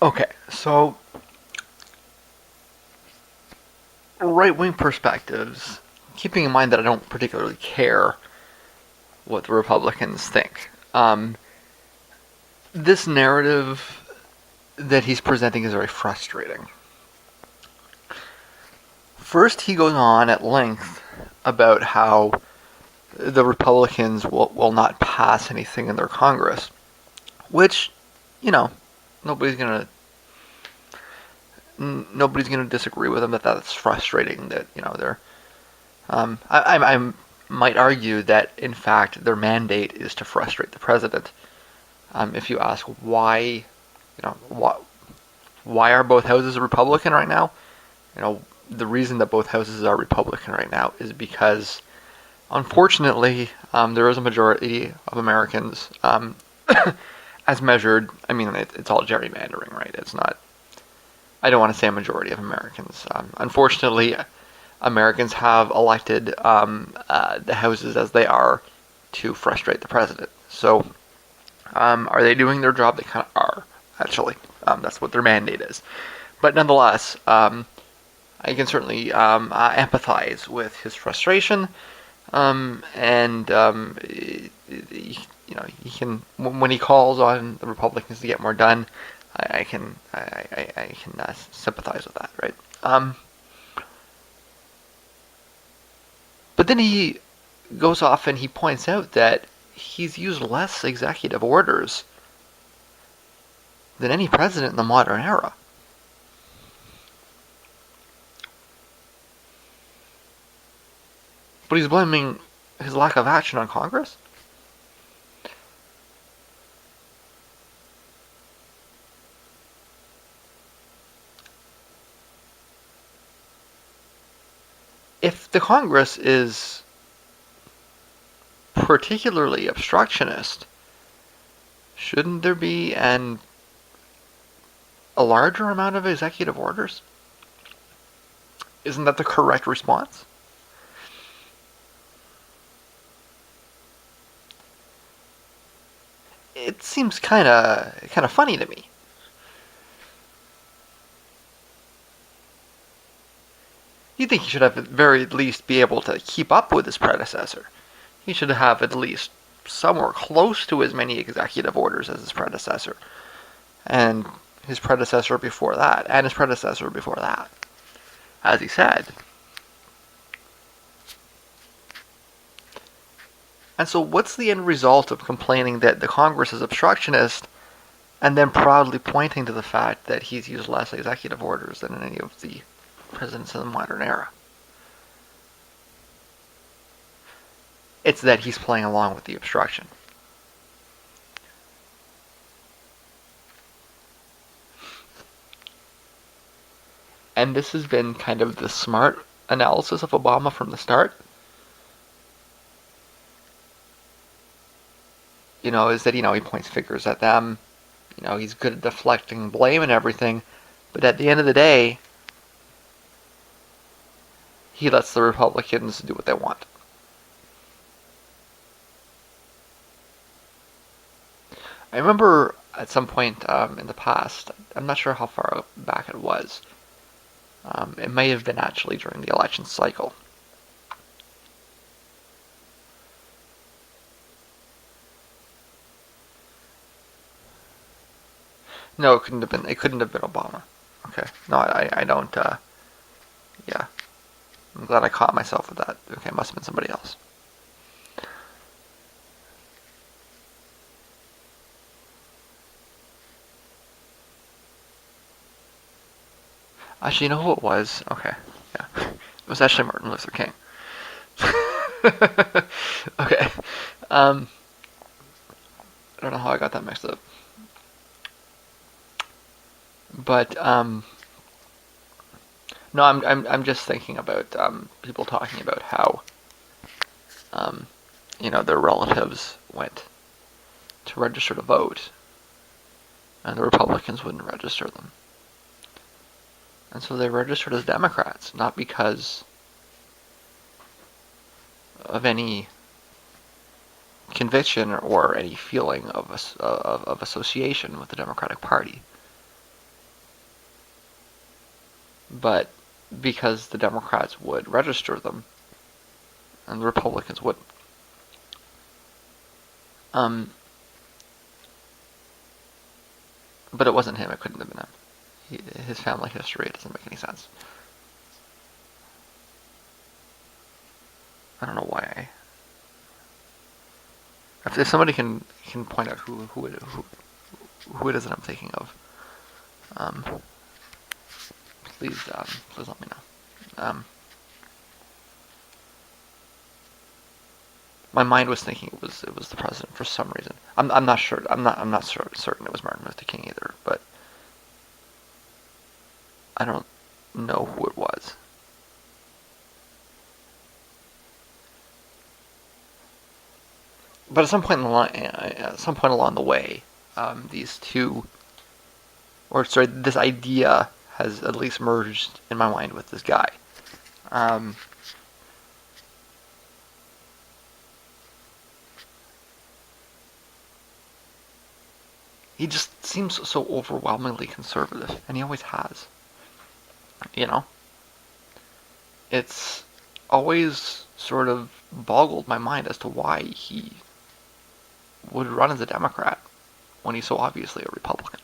Okay, so right-wing perspectives, keeping in mind that I don't particularly care what the Republicans think. This narrative that he's presenting is very frustrating. First, he goes on at length about how the Republicans will not pass anything in their Congress, which, you know, nobody's gonna nobody's gonna disagree with him that that's frustrating. That they're I might argue that in fact their mandate is to frustrate the president. If you ask why, why are both houses Republican right now? The reason that both houses are Republican right now is because, unfortunately, there is a majority of Americans, as measured. I mean, it's all gerrymandering, right? It's not. I don't want to say a majority of Americans. Unfortunately, Americans have elected the houses as they are to frustrate the president. So, are they doing their job? They kind of are, actually. That's what their mandate is. But nonetheless, I can certainly empathize with his frustration, and he can, when he calls on the Republicans to get more done, I can sympathize with that, right? But then he goes off and he points out that he's used less executive orders than any president in the modern era. But he's blaming his lack of action on Congress? If the Congress is particularly obstructionist, shouldn't there be a larger amount of executive orders? Isn't that the correct response? It seems kind of funny to me. You think he should have at very least be able to keep up with his predecessor. He should have at least somewhere close to as many executive orders as his predecessor. And his predecessor before that, and his predecessor before that, as he said. And so what's the end result of complaining that the Congress is obstructionist and then proudly pointing to the fact that he's used less executive orders than any of the presidents in the modern era? It's that he's playing along with the obstruction. And this has been kind of the smart analysis of Obama from the start. Is that, he points fingers at them. He's good at deflecting blame and everything. But at the end of the day, he lets the Republicans do what they want. I remember at some point in the past, I'm not sure how far back it was. It may have been actually during the election cycle. No, it couldn't have been. It couldn't have been Obama. Okay. No, I don't. Yeah. I'm glad I caught myself with that. Okay, it must have been somebody else. Actually, you know who it was? Okay. Yeah. It was actually Martin Luther King. Okay. I don't know how I got that mixed up. But no, I'm just thinking about people talking about how their relatives went to register to vote, and the Republicans wouldn't register them, and so they registered as Democrats, not because of any conviction or any feeling of association with the Democratic Party, but because the Democrats would register them and the Republicans wouldn't. But it wasn't him. It couldn't have been him. His family history doesn't make any sense. I don't know why. If somebody can point out who it is that I'm thinking of, please let me know. My mind was thinking it was the president for some reason. I'm not sure. I'm not certain it was Martin Luther King either, but I don't know who it was. But at some point along the way, these two, this idea has at least merged in my mind with this guy. He just seems so overwhelmingly conservative, and he always has. You know? It's always sort of boggled my mind as to why he would run as a Democrat when he's so obviously a Republican.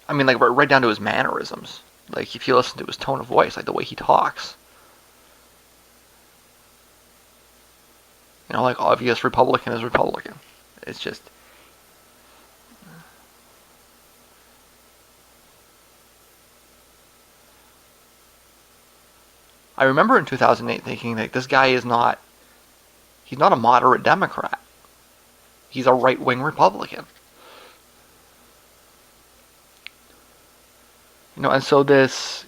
I mean, like, right down to his mannerisms. Like, if you listen to his tone of voice, like the way he talks. You know, like, obvious Republican is Republican. It's just... I remember in 2008 thinking, like, this guy is not... He's not a moderate Democrat. He's a right-wing Republican. You know, and so this,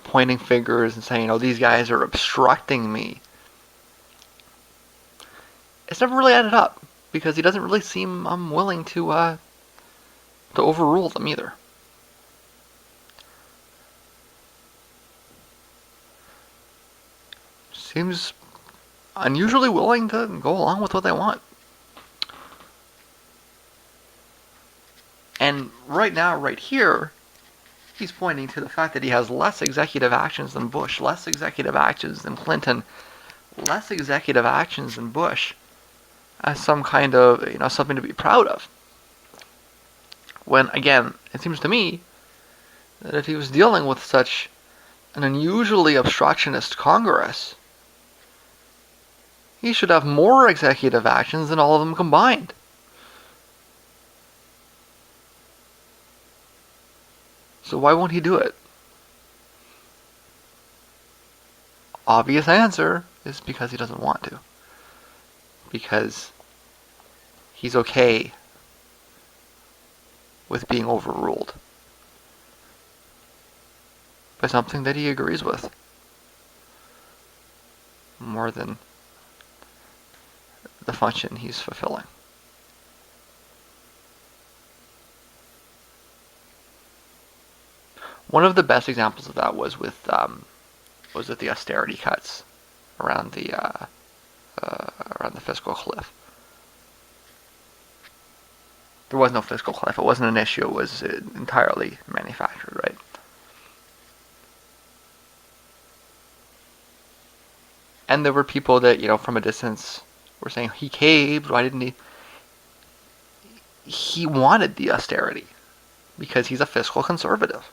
pointing fingers and saying, these guys are obstructing me. It's never really added up, because he doesn't really seem willing to overrule them either. Seems unusually willing to go along with what they want. And right now, right here, he's pointing to the fact that he has less executive actions than Bush, less executive actions than Clinton, less executive actions than Bush, as some kind of, something to be proud of. When, again, it seems to me that if he was dealing with such an unusually obstructionist Congress, he should have more executive actions than all of them combined. So why won't he do it? Obvious answer is because he doesn't want to. Because he's okay with being overruled by something that he agrees with more than the function he's fulfilling. One of the best examples of that was with the austerity cuts around the fiscal cliff. There was no fiscal cliff. It wasn't an issue. It was entirely manufactured, right? And there were people that, from a distance were saying, he caved, why didn't he? He wanted the austerity because he's a fiscal conservative.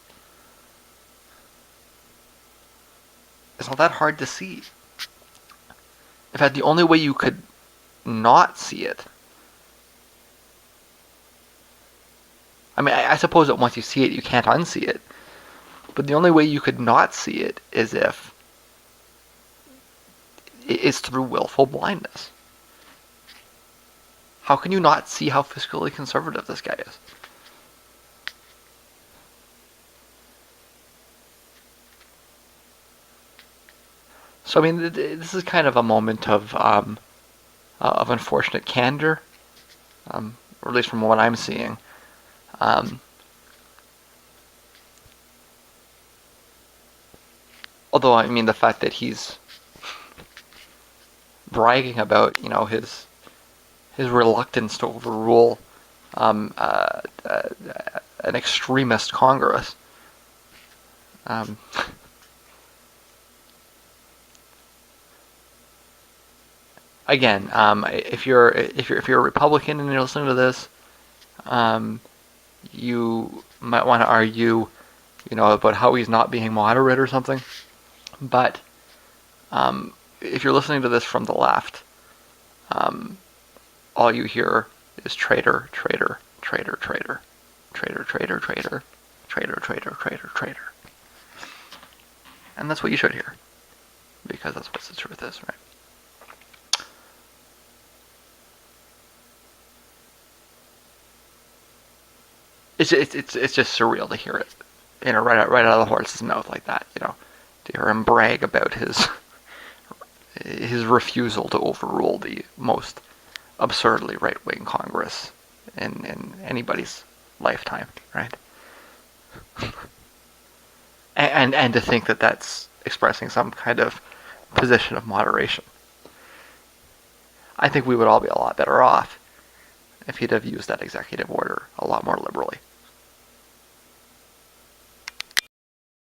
It's not that hard to see. In fact, the only way you could not see it, I mean, I suppose that once you see it, you can't unsee it. But the only way you could not see it is if it's through willful blindness. How can you not see how fiscally conservative this guy is? So, I mean, this is kind of a moment of unfortunate candor, or at least from what I'm seeing. Although, I mean, the fact that he's bragging about, his reluctance to overrule an extremist Congress Um, Again, if you're a Republican and you're listening to this, um, you might want to argue, about how he's not being moderate or something. But if you're listening to this from the left, um, all you hear is traitor, traitor, traitor, traitor, traitor, traitor, traitor, traitor, traitor, traitor, traitor, and that's what you should hear, because that's what the truth is, right? It's just surreal to hear it, right out of the horse's mouth like that, to hear him brag about his refusal to overrule the most absurdly right-wing Congress in anybody's lifetime, right? And to think that that's expressing some kind of position of moderation. I think we would all be a lot better off if he'd have used that executive order a lot more liberally.